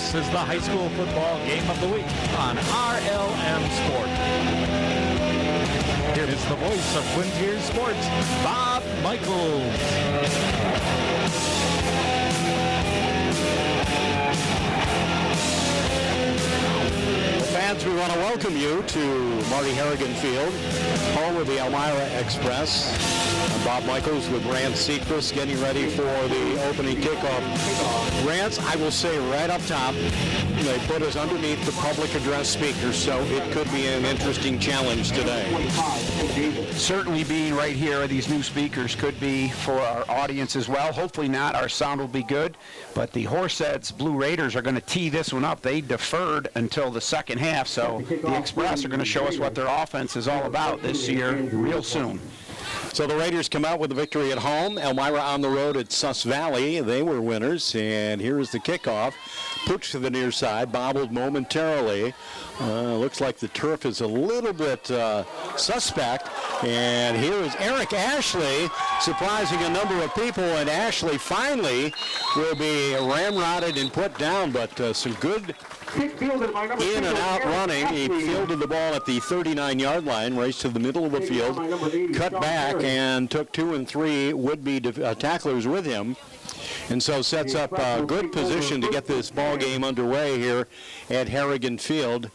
This is the high school football game of the week on RLM Sport. Here is the voice of Twin Tiers Sports, Bob Michaels. Fans, we want to welcome you to Marty Harrigan Field, home of the Elmira Express. I'm Bob Michaels with Rance Seacrest, getting ready for the opening kickoff. Rance, I will say right up top, they put us underneath the public address speaker, so it could be an interesting challenge today. Certainly being right here, these new speakers could be for our audience as well. Hopefully not. Our sound will be good. But the Horseheads Blue Raiders are going to tee this one up. They deferred until the second half, so the Express are going to show us what their offense is all about this year real soon. So the Raiders come out with a victory at home. Elmira on the road at Sus Valley. They were winners, and here's the kickoff. Pooch to the near side, bobbled momentarily. Looks like the turf is a little bit suspect. And here is Eric Ashley surprising a number of people, and Ashley finally will be ramrodded and put down, but some good in and out running. He fielded the ball at the 39-yard line, raced to the middle of the field, cut back, and took 2 and 3 would-be tacklers with him. And so sets up a good position to get this ball game underway here at Harrigan Field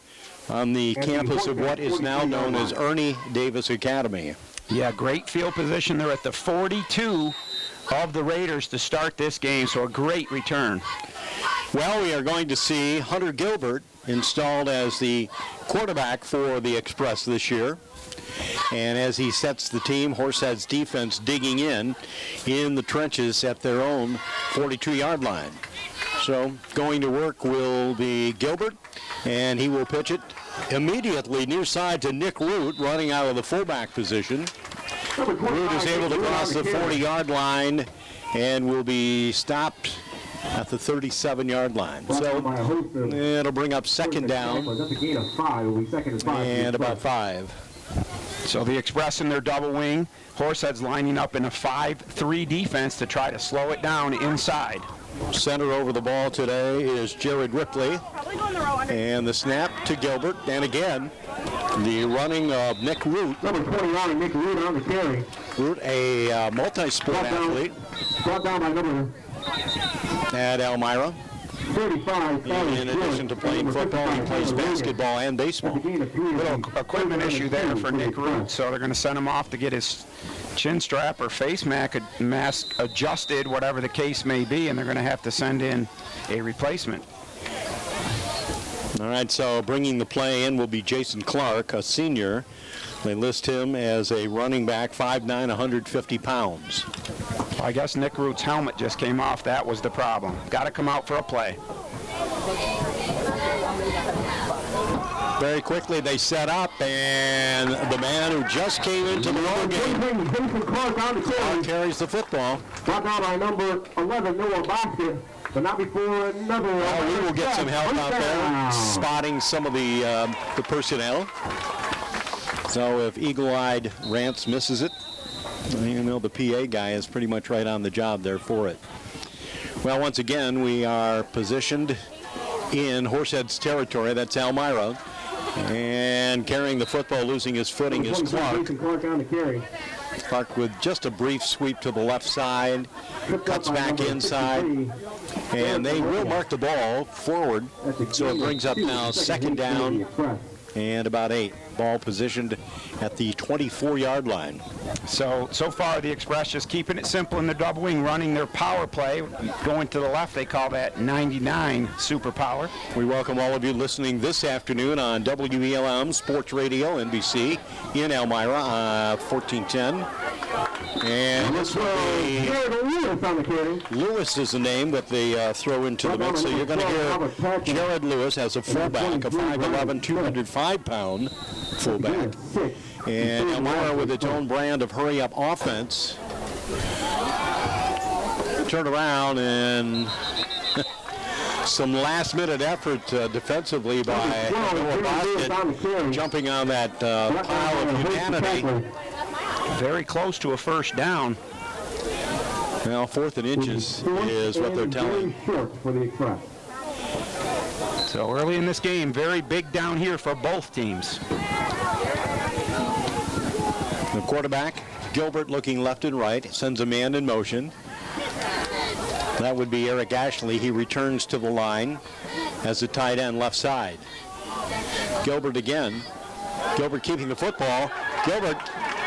on the campus of what is now known as Ernie Davis Academy. Yeah, great field position. They're at the 42 of the Raiders to start this game, so a great return. Well, we are going to see Hunter Gilbert installed as the quarterback for the Express this year. And as he sets the team, Horseheads defense digging in the trenches at their own 42-yard line. So going to work will be Gilbert, and he will pitch it immediately near side to Nick Root, running out of the fullback position. Root is able to cross the 40-yard line and will be stopped at the 37-yard line. So it'll bring up second down and about 5. So the Express in their double wing, Horseheads lining up in a 5-3 defense to try to slow it down inside. Center over the ball today is Jared Ripley. And the snap to Gilbert. And again, the running of Nick Root. Number 21, Nick Root on the carry. Root, a multi-sport athlete. Brought down by number at Elmira. 35. In addition to playing football, he plays basketball and baseball. Little equipment issue there for Nick Root, so they're going to send him off to get his chin strap or face mask adjusted, whatever the case may be, and they're going to have to send in a replacement. All right, so bringing the play in will be Jason Clark, a senior. They list him as a running back, 5'9", 150 pounds. I guess Nick Root's helmet just came off. That was the problem. Got to come out for a play. Very quickly they set up, and the man who just came into the ball game carries the football. Brought down by number 11, Noah Basket, but not before another. We will get some help out there, spotting some of the personnel. So if eagle-eyed Rance misses it, you know the PA guy is pretty much right on the job there for it. Well, once again, we are positioned in Horseheads territory. That's Elmira. And carrying the football, losing his footing, is Clark. Clark with just a brief sweep to the left side, cuts back inside, and they will mark the ball forward. So it brings up now second down and about 8. Ball positioned at the 24-yard line. So far the Express just keeping it simple in the double wing, running their power play. Going to the left, they call that 99 super power. We welcome all of you listening this afternoon on WELM Sports Radio, NBC, in Elmira, 1410. And this will be Lewis is the name that they throw into the mix. So you're going to hear Jared Lewis as a fullback, a 5'11", 205-pound fullback. And Elmira with its own brand of hurry-up offense. Turn around and some last-minute effort defensively by Noah Basket, jumping on that pile of humanity. Very close to a first down. Well, 4th and inches is what they're telling. So early in this game, very big down here for both teams. The quarterback, Gilbert, looking left and right, sends a man in motion. That would be Eric Ashley. He returns to the line as a tight end left side. Gilbert again. Gilbert keeping the football. Gilbert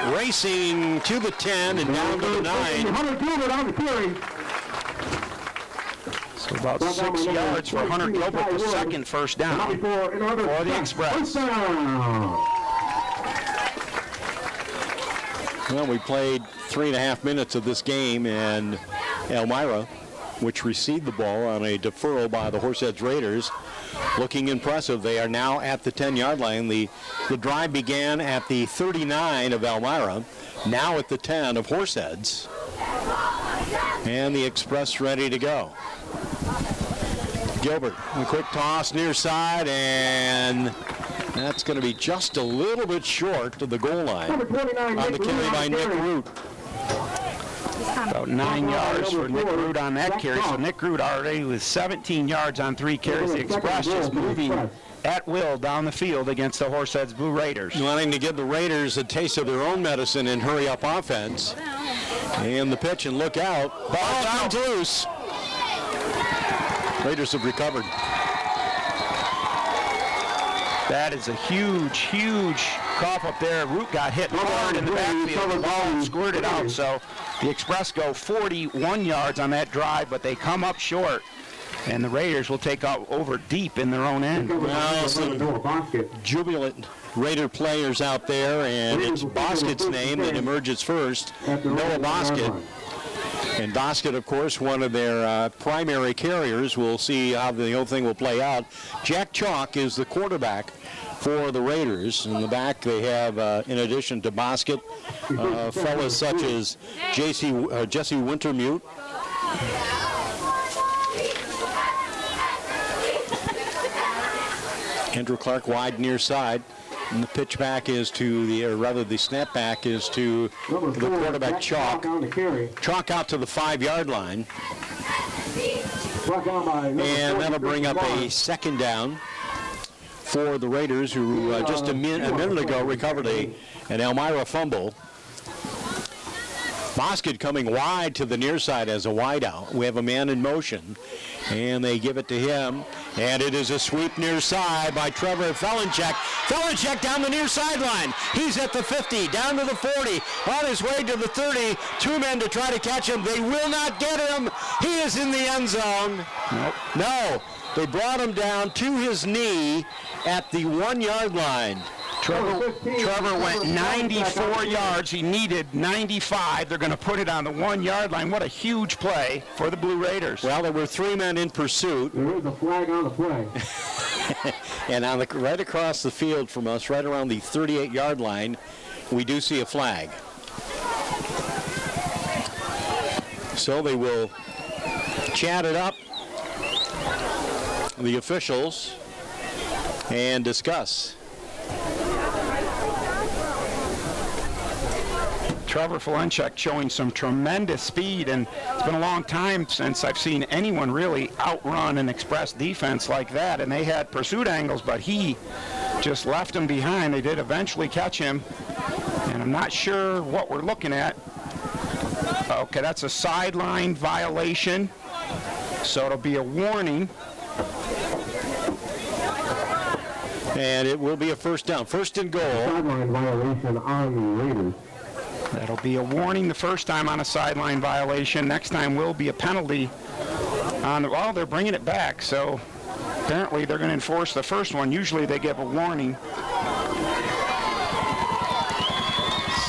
racing to the 10 and down to the 9. Hunter Gilbert on the carry. So about 6 yards for Hunter Gilbert, the second first down for the Express. Well, we played 3.5 minutes of this game, and Elmira, which received the ball on a deferral by the Horseheads Raiders, looking impressive. They are now at the 10-yard line. The drive began at the 39 of Elmira, now at the 10 of Horseheads. And the Express ready to go. Gilbert, a quick toss near side, and that's going to be just a little bit short of the goal line on the carry by Nick Root. About 9 yards for Nick Root on that carry. So Nick Root already with 17 yards on 3 carries. The Express just moving at will down the field against the Horseheads Blue Raiders. Wanting to give the Raiders a taste of their own medicine and hurry up offense. And the pitch, and look out. Ball comes loose. Raiders have recovered. That is a huge, huge cough up there. Root got hit hard in the backfield. The ball squirted out. So the Express go 41 yards on that drive, but they come up short. And the Raiders will take out over deep in their own end. Well, some jubilant Raider players out there, and it's Boskett's name that emerges first, Noah Boskett. And Boskett, of course, one of their primary carriers. We'll see how the whole thing will play out. Jack Chalk is the quarterback for the Raiders. In the back, they have, in addition to Boskett, fellas such as Jesse Wintermute. Andrew Clark wide near side. And the pitch back is to the, or rather the snap back is to the quarterback Chalk. Chalk out to the 5-yard line. And that'll bring up a second down for the Raiders, who just a minute ago recovered an Elmira fumble. Boskett coming wide to the near side as a wideout. We have a man in motion, and they give it to him. And it is a sweep near side by Trevor Felinchek. Felinchek down the near sideline. He's at the 50, down to the 40, on his way to the 30. 2 men to try to catch him. They will not get him. He is in the end zone. Nope. No, they brought him down to his knee at the 1-yard line. Trevor went 94 yards. He needed 95. They're going to put it on the 1-yard line. What a huge play for the Blue Raiders. Well, there were 3 men in pursuit. There is a flag on the play. And on the, right across the field from us, right around the 38-yard line, we do see a flag. So they will chat it up, the officials, and discuss. Trevor Felinchek showing some tremendous speed, and it's been a long time since I've seen anyone really outrun an Express defense like that, and they had pursuit angles, but he just left them behind. They did eventually catch him, and I'm not sure what we're looking at. Okay, that's a sideline violation, so it'll be a warning. And it will be a first down, first and goal. Sideline violation on the Raiders. That'll be a warning the first time on a sideline violation. Next time will be a penalty on the, well, they're bringing it back, so apparently they're going to enforce the first one. Usually they give a warning.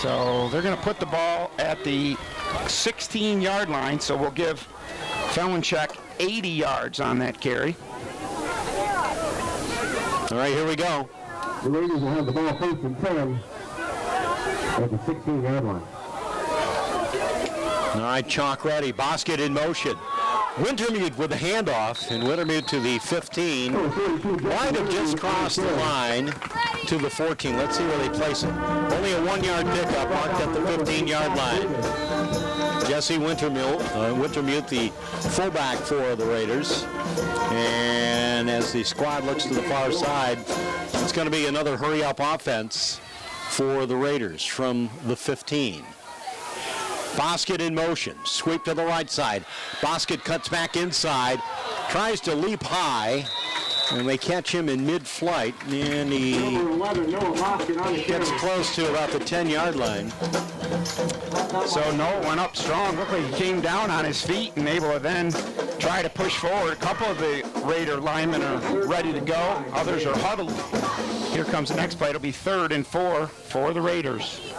So they're going to put the ball at the 16-yard line, so we'll give Felinchek 80 yards on that carry. All right, here we go. The Raiders will have the ball first and 10 at the 16-yard line. All right, Chalk ready. Boskett in motion. Wintermute with the handoff, and Wintermute to the 15. Might have just crossed the line to the 14. Let's see where they place it. Only a 1-yard pickup marked at the 15-yard line. Wintermute, the fullback for the Raiders. And And as the squad looks to the far side, it's going to be another hurry-up offense for the Raiders from the 15. Bosket in motion, sweep to the right side. Bosket cuts back inside, tries to leap high, and they catch him in mid-flight, and he gets close to about the 10-yard line. So Noah went up strong. Looked like he came down on his feet and able to then try to push forward. A couple of the Raider linemen are ready to go. Others are huddled. Here comes the next play. It'll be 3rd and 4 for the Raiders.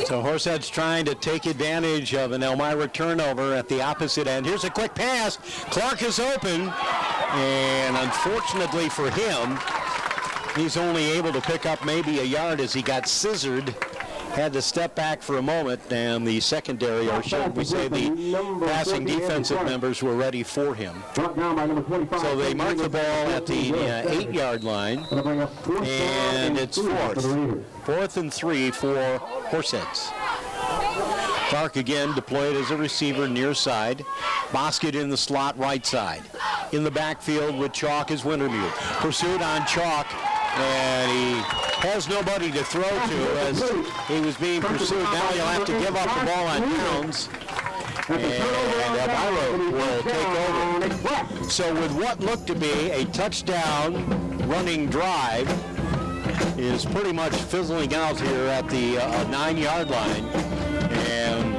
So Horseheads trying to take advantage of an Elmira turnover at the opposite end. Here's a quick pass. Clark is open, and unfortunately for him, he's only able to pick up maybe a yard as he got scissored. Had to step back for a moment, and the secondary, or should we say the passing defensive members, were ready for him. So they mark the ball at the 8-yard line, and it's 4th and 3 for Horseheads. Clark again deployed as a receiver near side. Bosket in the slot right side. In the backfield with Chalk as Wintermute. Pursued on Chalk, and he has nobody to throw to as he was being pursued. Now he'll have to give up the ball on downs, and Elmira will take over. So with what looked to be a touchdown running drive is pretty much fizzling out here at the 9-yard line, and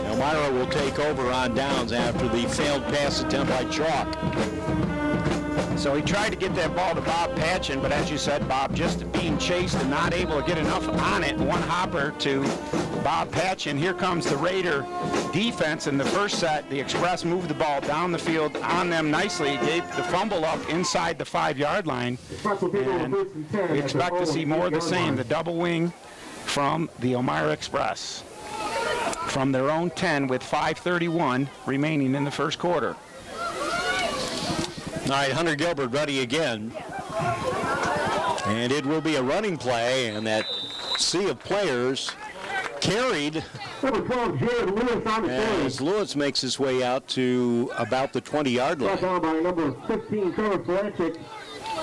Elmira will take over on downs after the failed pass attempt by Chalk. So he tried to get that ball to Bob Patchen, but as you said, Bob, just being chased and not able to get enough on it. One hopper to Bob Patchen. Here comes the Raider defense. In the first set, the Express moved the ball down the field on them nicely, gave the fumble up inside the 5-yard line. And we expect to see more of the same, the double wing from the Elmira Express from their own 10 with 5:31 remaining in the first quarter. All right, Hunter Gilbert ready again. And it will be a running play, and that sea of players carried as Lewis makes his way out to about the 20-yard line.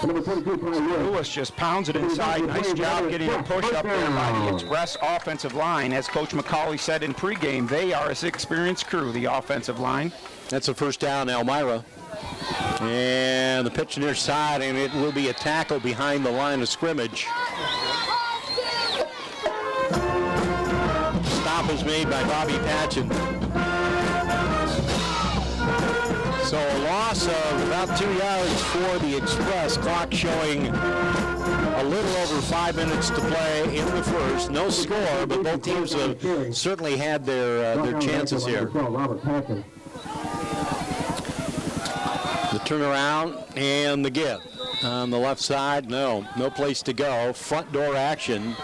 Lewis just pounds it inside. Nice job getting a push up there by the Express offensive line. As Coach McCauley said in pregame, they are an experienced crew, the offensive line. That's a first down, Elmira. And the pitch near side, and it will be a tackle behind the line of scrimmage. Stop is made by Bobby Patchen. So a loss of about 2 yards for the Express. Clock showing a little over 5 minutes to play in the first. No score, but both teams have certainly had their chances here. The turnaround and the give. On the left side, no place to go. Front door action.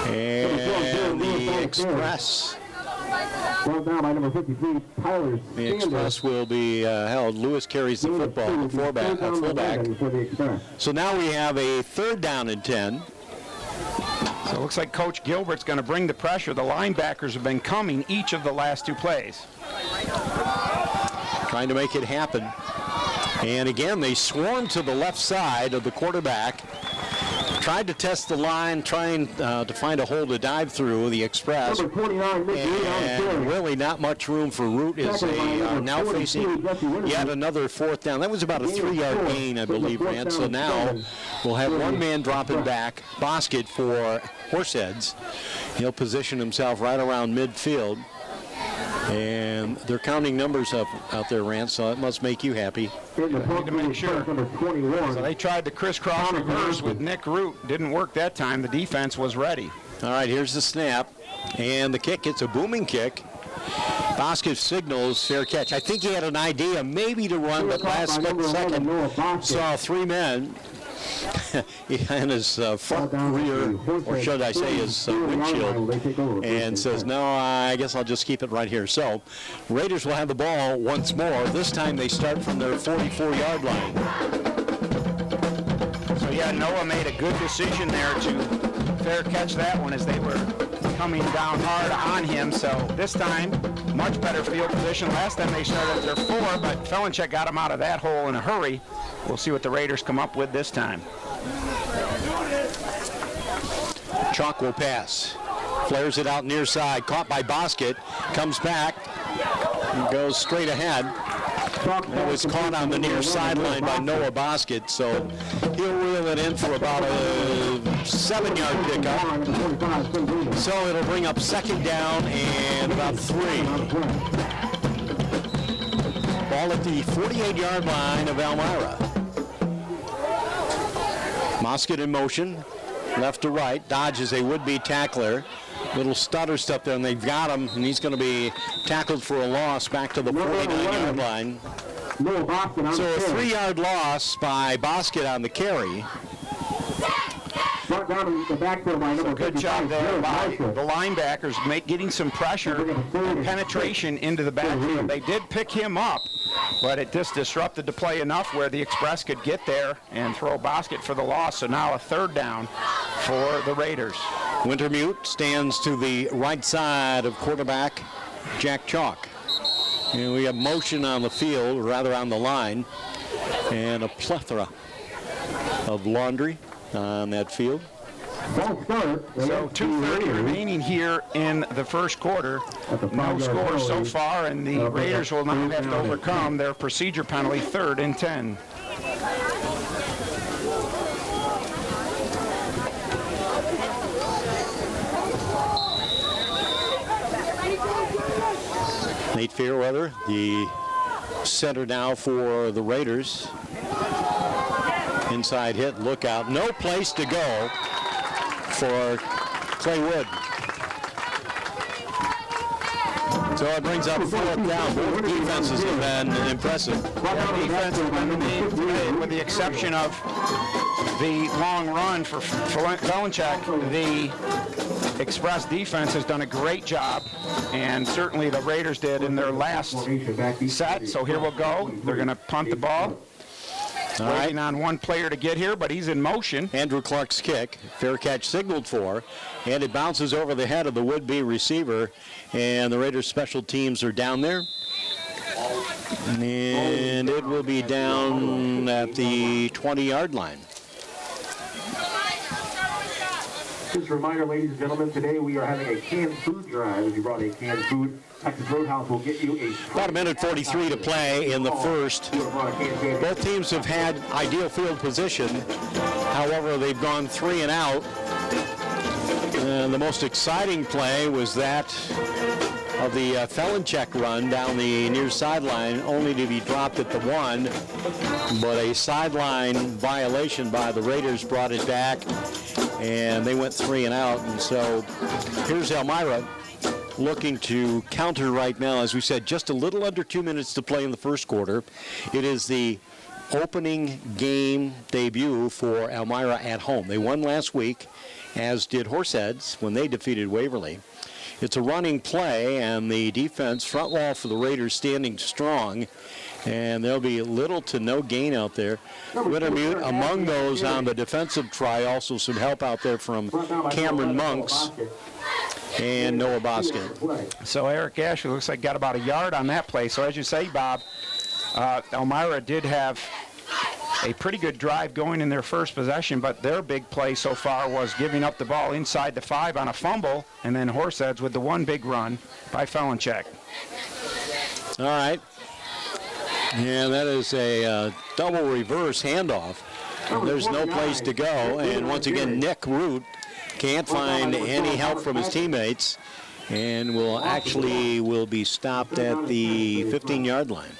And the Express. The Express will be held. Lewis carries the football, the fullback. So now we have a 3rd down and 10. So it looks like Coach Gilbert's going to bring the pressure. The linebackers have been coming each of the last 2 plays. Trying to make it happen. And again, they swarm to the left side of the quarterback. Tried to test the line, trying to find a hole to dive through, the Express. And really not much room for Root as they are now facing yet another 4th down. That was about a 3-yard gain, I believe, Rand. So now we'll have one man dropping back, Bosket for Horseheads. He'll position himself right around midfield. And they're counting numbers up out there, Rand, so it must make you happy. Need to make sure. So they tried the crisscross reverse with Nick Root. Didn't work that time. The defense was ready. All right, here's the snap. And the kick, it's a booming kick. Bosket signals fair catch. I think he had an idea maybe to run, but last second saw 3 men in his front rear, or should I say his windshield, and says, no, I guess I'll just keep it right here. So Raiders will have the ball once more. This time they start from their 44-yard line. So yeah, Noah made a good decision there to fair catch that one as they were coming down hard on him. So this time, much better field position. Last time they started at their 4, but Felinchek got him out of that hole in a hurry. We'll see what the Raiders come up with this time. Chalk will pass. Flares it out near side. Caught by Bosket. Comes back. And goes straight ahead. It was caught on the near sideline by Noah Bosket, so he'll reel it in for about a 7-yard pickup. So it'll bring up second down and about 3. Ball at the 48-yard line of Elmira. Bosket in motion, left to right, dodges a would-be tackler. Little stutter step there, and they've got him, and he's going to be tackled for a loss back to the 49-yard line. So a 3-yard loss by Bosket on the carry. So good job there by the linebackers getting some pressure and penetration into the backfield. They did pick him up, but it just disrupted the play enough where the Express could get there and throw Bosket for the loss. So now a third down for the Raiders. Wintermute stands to the right side of quarterback Jack Chalk. And we have motion on the field, rather on the line, and a plethora of laundry on that field. So 2:30 remaining here in the first quarter. No score so far, and the Raiders will now have to overcome their procedure penalty, 3rd and 10. Nate Fairweather, the center now for the Raiders. Inside hit, look out. No place to go for Clay Wood. So it brings up 4th down. Both defenses have been impressive. Defense has been amazing, with the exception of the long run for Felinchek. The Express defense has done a great job, and certainly the Raiders did in their last set. So here we'll go. They're going to punt the ball. Waiting on one player to get here, but he's in motion. Andrew Clark's kick, fair catch signaled for, and it bounces over the head of the would-be receiver, and the Raiders special teams are down there. And it will be down at the 20-yard line. Just a reminder, ladies and gentlemen, today we are having a canned food drive. If you brought a canned food, Texas Roadhouse will get you a... About 1:43 to play in the first. Both teams have had ideal field position. However, they've gone 3 and out. And the most exciting play was that of the Felinchek run down the near sideline, only to be dropped at the 1. But a sideline violation by the Raiders brought it back, and they went 3 and out. And so here's Elmira looking to counter right now. As we said, just a little under 2 minutes to play in the first quarter. It is the opening game debut for Elmira at home. They won last week, as did Horseheads when they defeated Waverly. It's a running play, and the defense front wall for the Raiders standing strong, and there'll be little to no gain out there. Wintermute among those on the defensive try. Also some help out there from Cameron Monks and Noah Bosket. So Eric Ashley looks like got about a yard on that play. So as you say, Bob, Elmira did have a pretty good drive going in their first possession, but their big play so far was giving up the ball inside the 5 on a fumble, and then Horseheads with the one big run by Felinchek. All right. And that is a double reverse handoff. There's no place to go, and once again, Nick Root can't find any help from his teammates, and will be stopped at the 15-yard line.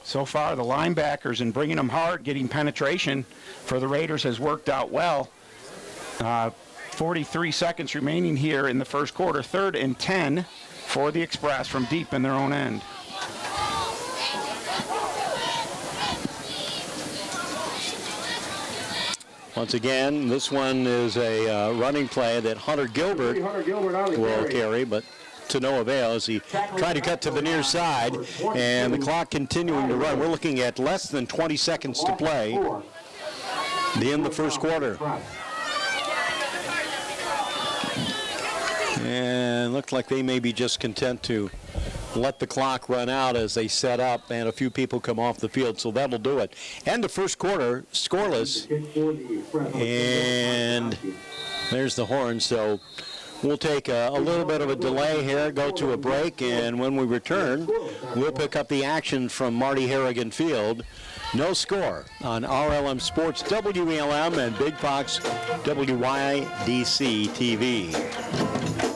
So far, the linebackers and bringing them hard, getting penetration for the Raiders has worked out well. 43 seconds remaining here in the first quarter. 3rd and 10 for the Express from deep in their own end. Once again, this one is a running play that Hunter Gilbert will carry, but to no avail as he tried to cut to the near side, and the clock continuing to run. We're looking at less than 20 seconds to play in the first quarter. And looks like they may be just content to let the clock run out as they set up and a few people come off the field, so that'll do it. And the first quarter, scoreless. And there's the horn, so we'll take a little bit of a delay here, go to a break, and when we return, we'll pick up the action from Marty Harrigan Field. No score on RLM Sports, WELM, and Big Fox WYDC TV.